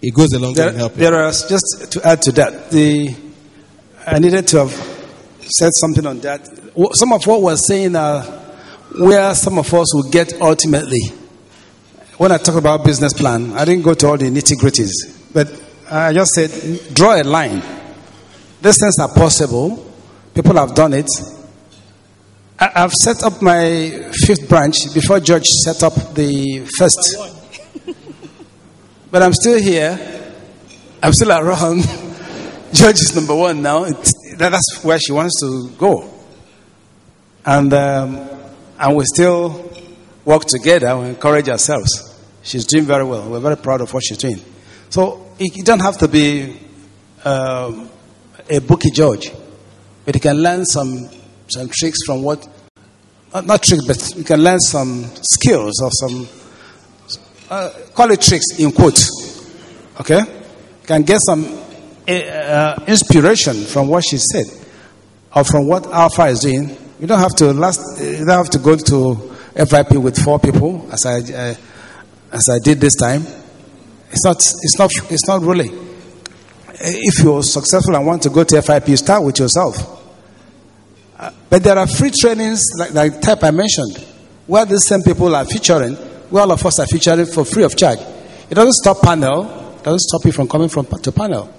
It goes a long way in helping. There are, just to add to that, I needed to have said something on that. Some of what we're saying are where some of us will get ultimately. When I talk about business plan, I didn't go to all the nitty-gritties, but I just said, draw a line. These things are possible. People have done it. I've set up my 5th branch before George set up the first. But I'm still here. I'm still around. George is number 1 now. That's where she wants to go. And we still work together. We encourage ourselves. She's doing very well. We're very proud of what she's doing. So you don't have to be a bookie George. But you can learn some tricks from what, not tricks, but you can learn some skills or some, call it tricks in quotes. Okay? You can get some inspiration from what she said or from what Alpha is doing. You don't have to go to FIP with 4 people as I did this time. It's not really. If you're successful and want to go to FIP, you start with yourself. But there are free trainings like the type I mentioned, where the same people are featuring, where all of us are featuring for free of charge. It doesn't stop panel, it doesn't stop you from coming to panel.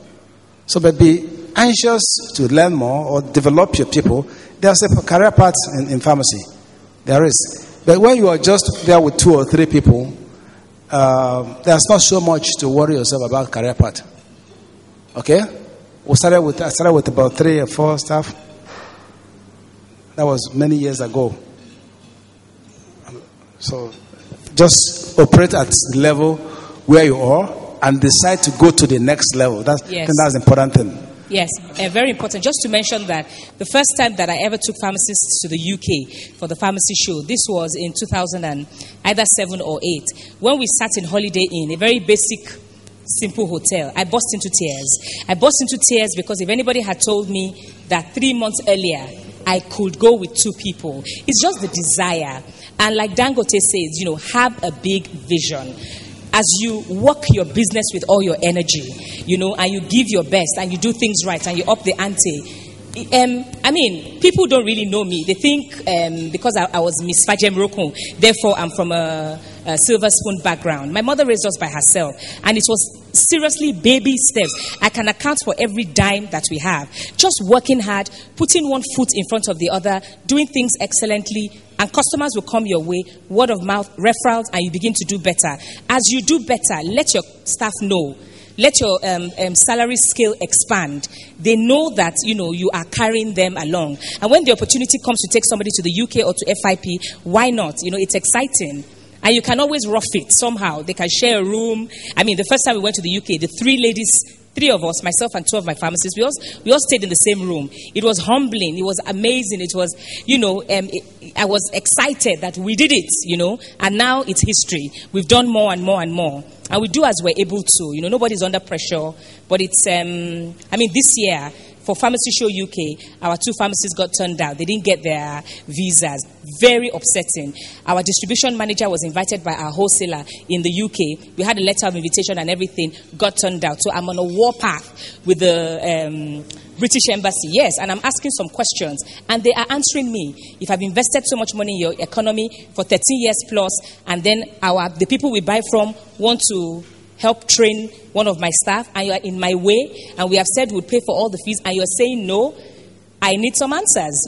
So, but be anxious to learn more or develop your people. There's a career path in pharmacy. There is. But when you are just there with 2 or 3 people, there's not so much to worry yourself about career path. Okay? I started with about 3 or 4 staff. That was many years ago. So just operate at the level where you are and decide to go to the next level. That's the important thing. Yes, very important. Just to mention that the first time that I ever took pharmacists to the UK for the pharmacy show, this was in 2007 or 8, when we sat in Holiday Inn, a very basic, simple hotel. I burst into tears because if anybody had told me that 3 months earlier I could go with 2 people, it's just the desire. And like Dangote says, have a big vision. As you work your business with all your energy, and you give your best and you do things right and you up the ante. People don't really know me. They think because I was Miss Fajem Rokun, therefore I'm from a silver spoon background. My mother raised us by herself, and it was seriously baby steps. I can account for every dime that we have. Just working hard, putting one foot in front of the other, doing things excellently, and customers will come your way, word of mouth, referrals, and you begin to do better. As you do better, let your staff know. Let your salary scale expand. They know that, you are carrying them along. And when the opportunity comes to take somebody to the UK or to FIP, why not? It's exciting. And you can always rough it somehow. They can share a room. The first time we went to the UK, the 3 of us, myself and 2 of my pharmacists, we all stayed in the same room. It was humbling. It was amazing. It was, I was excited that we did it, and now it's history. We've done more and more and more. And we do as we're able to. Nobody's under pressure. But it's, this year, for Pharmacy Show UK, our 2 pharmacists got turned down. They didn't get their visas. Very upsetting. Our distribution manager was invited by our wholesaler in the UK. We had a letter of invitation and everything, got turned down. So I'm on a warpath with the British Embassy. Yes, and I'm asking some questions. And they are answering me. If I've invested so much money in your economy for 13 years plus, and then the people we buy from want to help train one of my staff, and you are in my way, and we have said we'll pay for all the fees, and you're saying no, I need some answers,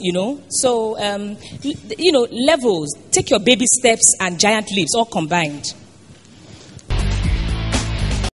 So, levels, take your baby steps and giant leaps all combined.